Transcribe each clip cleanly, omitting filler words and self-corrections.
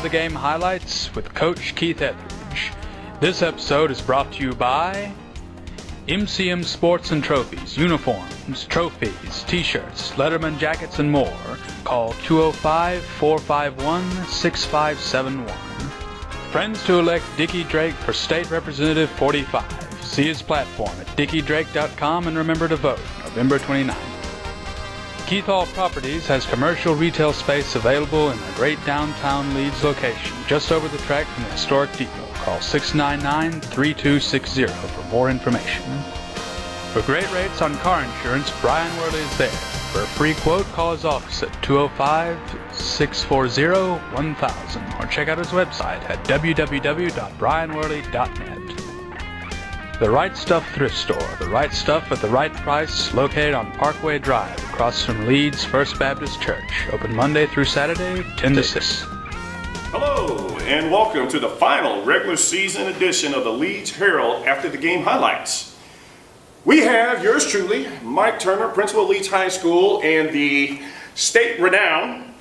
the game highlights with Coach Keith Etheredge. This episode is brought to you by MCM Sports and Trophies, uniforms, trophies, t-shirts, Letterman jackets, and more. Call 205-451-6571. Friends to elect Dickie Drake for State Representative 45. See his platform at dickiedrake.com and remember to vote November 29th. Keith Hall Properties has commercial retail space available in a great downtown Leeds location, just over the track from the historic depot. Call 699-3260 for more information. For great rates on car insurance, Brian Worley is there. For a free quote, call his office at 205-640-1000 or check out his website at www.brianworley.net. The Right Stuff Thrift Store, the right stuff at the right price, located on Parkway Drive across from Leeds First Baptist Church. Open Monday through Saturday, 10 to 6. Hello, and welcome to the final regular season edition of the Leeds Herald After the Game Highlights. We have yours truly, Mike Turner, principal of Leeds High School, and the state-renowned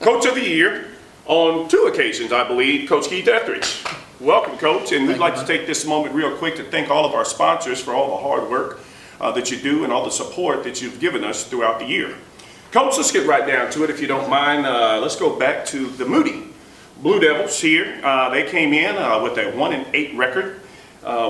Coach of the Year on 2 occasions, I believe, Coach Keith Etheredge. Welcome, Coach, and we'd like to take this moment real quick to thank all of our sponsors for all the hard work that you do and all the support that you've given us throughout the year. Coach, let's get right down to it, if you don't mind. Let's go back to the Moody Blue Devils here. They came in with a 1-8 record.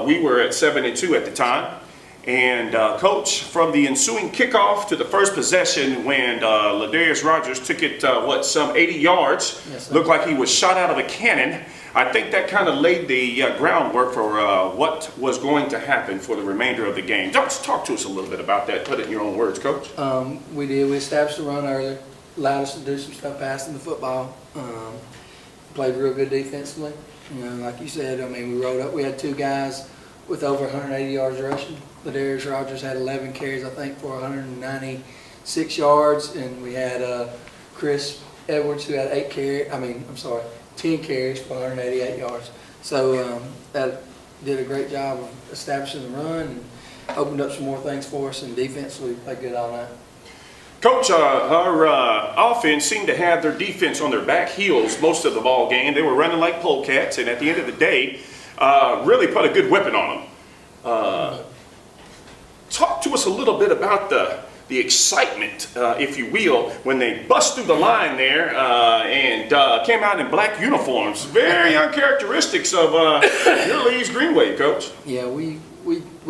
We were at 7-2 at the time. And Coach, from the ensuing kickoff to the first possession when Ladarius Rogers took it, some 80 yards, yes, looked like he was shot out of a cannon. I think that kind of laid the groundwork for what was going to happen for the remainder of the game. Just talk to us a little bit about that. Put it in your own words, Coach. We did. We established the run early, allowed us to do some stuff passing the football. Played real good defensively. You know, like you said, I mean, we rolled up. We had 2 guys with over 180 yards rushing. Ladarius Rogers had 11 carries, I think, for 196 yards, and we had Chris Edwards who had 10 carries for 188 yards. So that did a great job of establishing the run and opened up some more things for us, and defensively we played good all night. Coach, our offense seemed to have their defense on their back heels most of the ball game. They were running like polecats, and at the end of the day, really put a good whipping on them. Talk to us a little bit about the excitement, if you will, when they bust through the line there and came out in black uniforms. Very uncharacteristics of your Leeds Green Wave, Coach. Yeah, we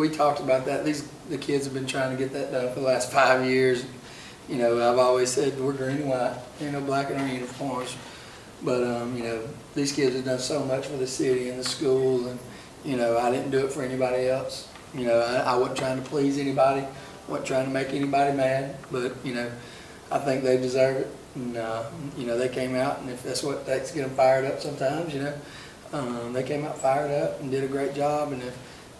talked about that. The kids have been trying to get that done for the last 5 years. You know, I've always said we're green and white. Ain't no black in our uniforms. But, you know, these kids have done so much for the city and the school, and, you know, I didn't do it for anybody else. You know, I wasn't trying to please anybody, wasn't trying to make anybody mad, but, you know, I think they deserve it. And, you know, they came out, and if that's what takes to get them fired up sometimes, you know, they came out fired up and did a great job. And if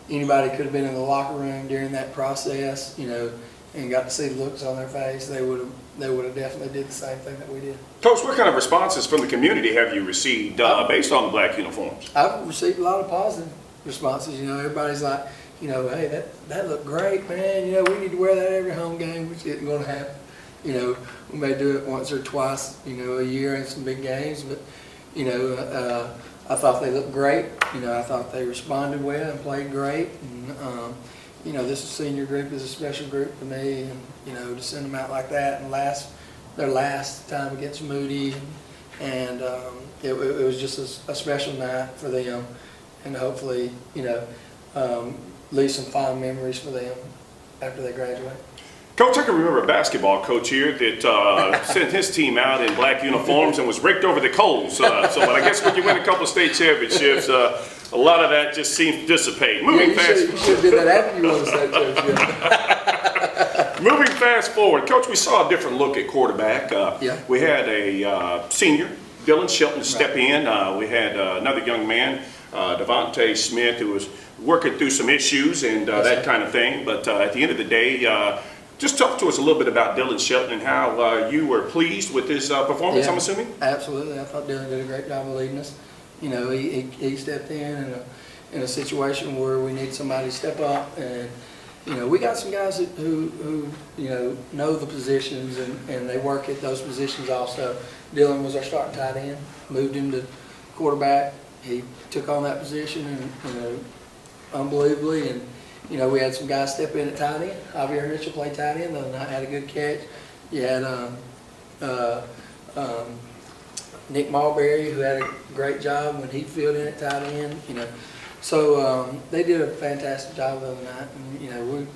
anybody could have been in the locker room during that process, you know, and got to see the looks on their face, they would have definitely did the same thing that we did. Coach, what kind of responses from the community have you received based on the black uniforms? I've received a lot of positive responses. You know, everybody's like, you know, hey, that looked great, man. You know, we need to wear that every home game, which isn't going to happen. You know, we may do it once or twice, you know, a year in some big games, but, you know, I thought they looked great. You know, I thought they responded well and played great. And, you know, this senior group is a special group to me, and, you know, to send them out like that and their last time against Moody, and it was just a special night for them, and hopefully, you know, leave some fond memories for them after they graduate. Coach, I can remember a basketball coach here that sent his team out in black uniforms and was raked over the coals. But I guess when you win a couple of state championships, a lot of that just seems to dissipate. Moving you should have did that after you won the state championship. Moving fast forward, Coach, we saw a different look at quarterback. We had a senior, Dylan Shelton, step in. We had another young man, Devontae Smith, who was working through some issues and that kind of thing. But at the end of the day, just talk to us a little bit about Dylan Shelton and how you were pleased with his performance, I'm assuming? Absolutely. I thought Dylan did a great job of leading us. You know, he stepped in a situation where we need somebody to step up, and we got some guys who know the positions and they work at those positions also. Dylan was our starting tight end, moved him to quarterback. He took on that position and, unbelievably. And, we had some guys step in at tight end. Javier Mitchell played tight end the other night, had a good catch. You had Nick Marbury, who had a great job when he filled in at tight end. So they did a fantastic job the other night. And,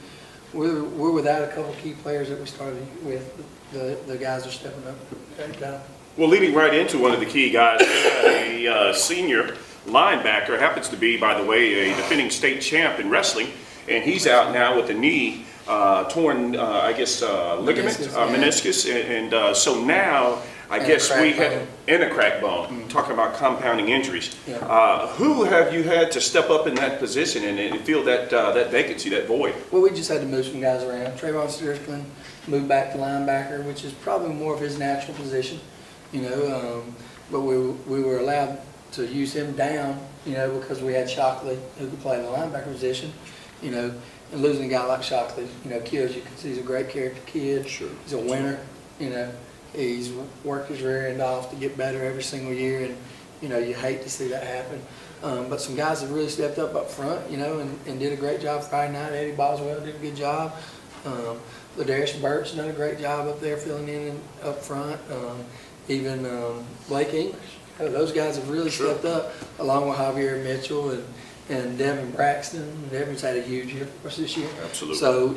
we're without a couple key players that we started with. The guys are stepping up. Great job. Well, leading right into one of the key guys, a senior linebacker, happens to be, by the way, a defending state champ in wrestling, and he's out now with a knee torn, ligament, meniscus, and so now I guess we had in a crack bone. Talking about compounding injuries. Yeah. Who have you had to step up in that position and fill that vacancy, that void? Well, we just had to move some guys around. Trayvon Strickland moved back to linebacker, which is probably more of his natural position. But we were allowed to use him down, because we had Shockley who could play the linebacker position, and losing a guy like Shockley, kills you because he's a great character kid. Sure. He's a winner, he's worked his rear end off to get better every single year, and, you hate to see that happen. But some guys have really stepped up front, and did a great job Friday night. Eddie Boswell did a good job. Ladarius Burt's done a great job up there filling in up front. Even Blake English. Those guys have really stepped up, along with Javier Mitchell and Devin Braxton. Devin's had a huge year for us this year. Absolutely. So,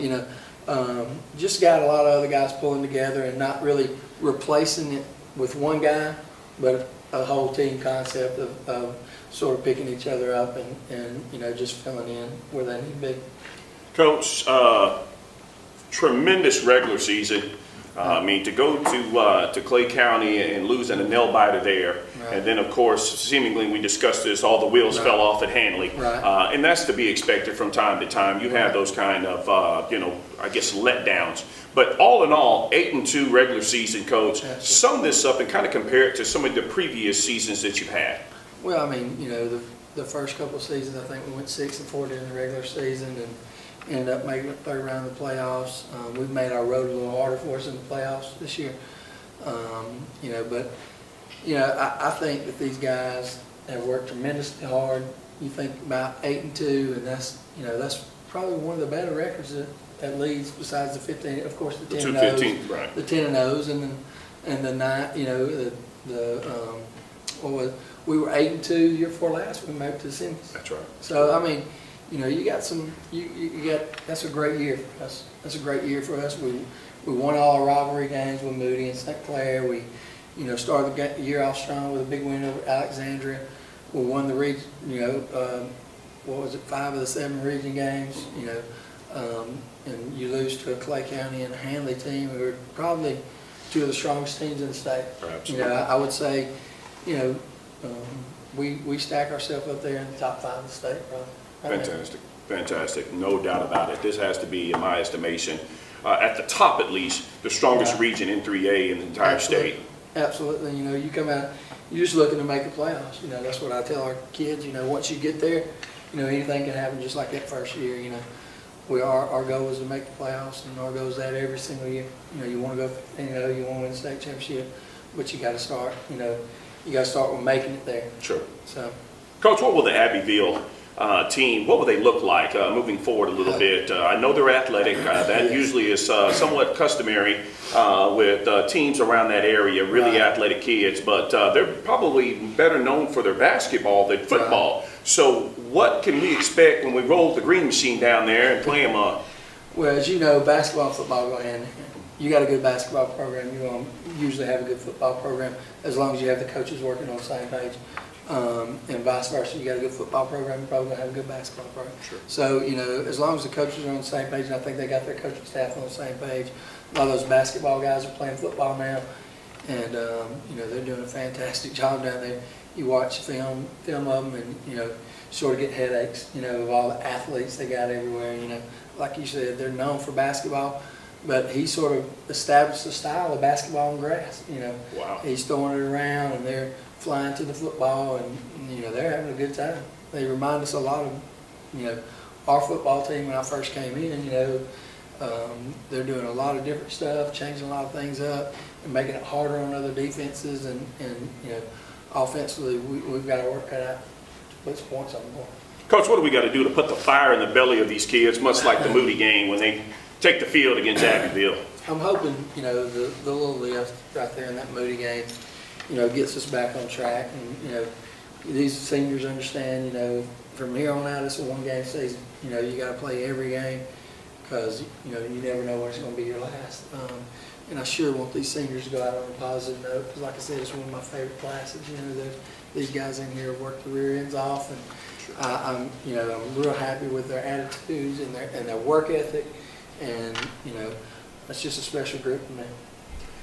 just got a lot of other guys pulling together and not really replacing it with one guy, but a whole team concept of sort of picking each other up and just filling in where they need to be. Coach, tremendous regular season. To go to Clay County and losing a nail biter there, right. And then of course, seemingly we discussed this, all the wheels Right. fell off at Hanley, Right. and that's to be expected from time to time. You have those kind of, letdowns. But all in all, 8-2 regular season, Coach. That's it. Sum this up and kind of compare it to some of the previous seasons that you've had. Well, the first couple of seasons, I think we went 6-4 during the regular season and ended up making it third round of the playoffs. We've made our road a little harder for us in the playoffs this year. I think that these guys have worked tremendously hard. You think about 8-2, and that's probably one of the better records that leads, besides the 15, of course, the 10 and 0s, right. the 10 and 0s, and the 9. We were 8-2 the year before last. We made it to the semis. That's right. So you got some. That's a great year for us. That's a great year for us. We won all our rivalry games with Moody and St. Clair. We, started the year off strong with a big win over Alexandria. We won the region. 5 of the 7 region games. And you lose to a Clay County and a Hanley team who are probably 2 of the strongest teams in the state. Absolutely. I would say, we stack ourselves up there in the top 5 of the state, probably. Fantastic. No doubt about it. This has to be, in my estimation, at the top at least, the strongest region in 3A in the entire state. Absolutely. You come out, you're just looking to make the playoffs. That's what I tell our kids. Once you get there, anything can happen just like that first year. Our goal is to make the playoffs, and our goal is that every single year. You want to go 15-0, you want to win the state championship, but you got to start. You got to start with making it there. Sure. So, Coach, what will the Abbeville team, what will they look like moving forward a little bit? I know they're athletic. That usually is somewhat customary with teams around that area, really athletic kids, but they're probably better known for their basketball than football. Right. So what can we expect when we roll the green machine down there and play them up? Well, as you know, basketball and football go hand in hand. You got a good basketball program, you're going to usually have a good football program as long as you have the coaches working on the same page. And vice versa, you got a good football program, you're probably going to have a good basketball program. Sure. So, as long as the coaches are on the same page, and I think they got their coaching staff on the same page. A lot of those basketball guys are playing football now, and, they're doing a fantastic job down there. You watch film of them, and, sort of get headaches, of all the athletes they got everywhere. Like you said, they're known for basketball, but he sort of established the style of basketball on grass. Wow. He's throwing it around, and they're flying to the football, and they're having a good time. They remind us a lot of our football team when I first came in, they're doing a lot of different stuff, changing a lot of things up, and making it harder on other defenses. And offensively, we've got our work cut out to put some points on the board. Coach, what do we got to do to put the fire in the belly of these kids, much like the Moody game when they take the field against Abbeville? I'm hoping, the little lift right there in that Moody game, gets us back on track. And, these seniors understand, from here on out, it's a one-game season. You got to play every game because, you never know when it's going to be your last. And I sure want these seniors to go out on a positive note because, like I said, it's one of my favorite classes. These guys in here have worked their rear ends off, and I'm real happy with their attitudes and their work ethic, and that's just a special group to me.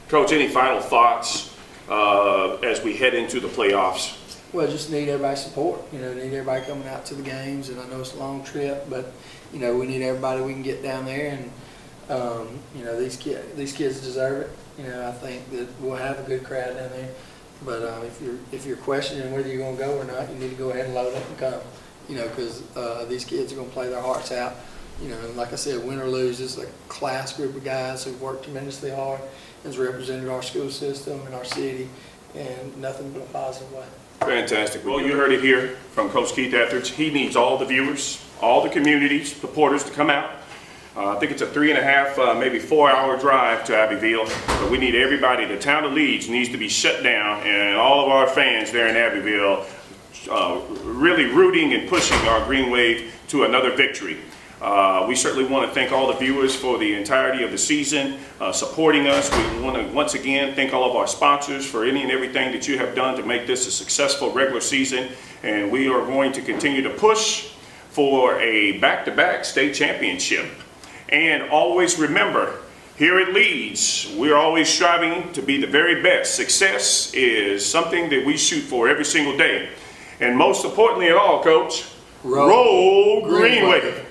Coach, any final thoughts as we head into the playoffs? Well, just need everybody's support. Need everybody coming out to the games, and I know it's a long trip, but we need everybody we can get down there, and these kids deserve it. I think that we'll have a good crowd down there. But if you're questioning whether you're going to go or not, you need to go ahead and load up and come. Because these kids are going to play their hearts out. And like I said, win or lose, it's a class group of guys who've worked tremendously hard and has represented our school system and our city in nothing but a positive way. Fantastic. Well, you heard it here from Coach Keith Etheredge. He needs all the viewers, all the communities, supporters to come out. I think it's a 3.5, maybe 4-hour drive to Abbeville, but we need everybody. The town of Leeds needs to be shut down, and all of our fans there in Abbeville really rooting and pushing our Green Wave to another victory. We certainly want to thank all the viewers for the entirety of the season, supporting us. We want to once again thank all of our sponsors for any and everything that you have done to make this a successful regular season, and we are going to continue to push for a back-to-back state championship. And always remember, here at Leeds, we're always striving to be the very best. Success is something that we shoot for every single day. And most importantly of all, Coach, roll Green Wave.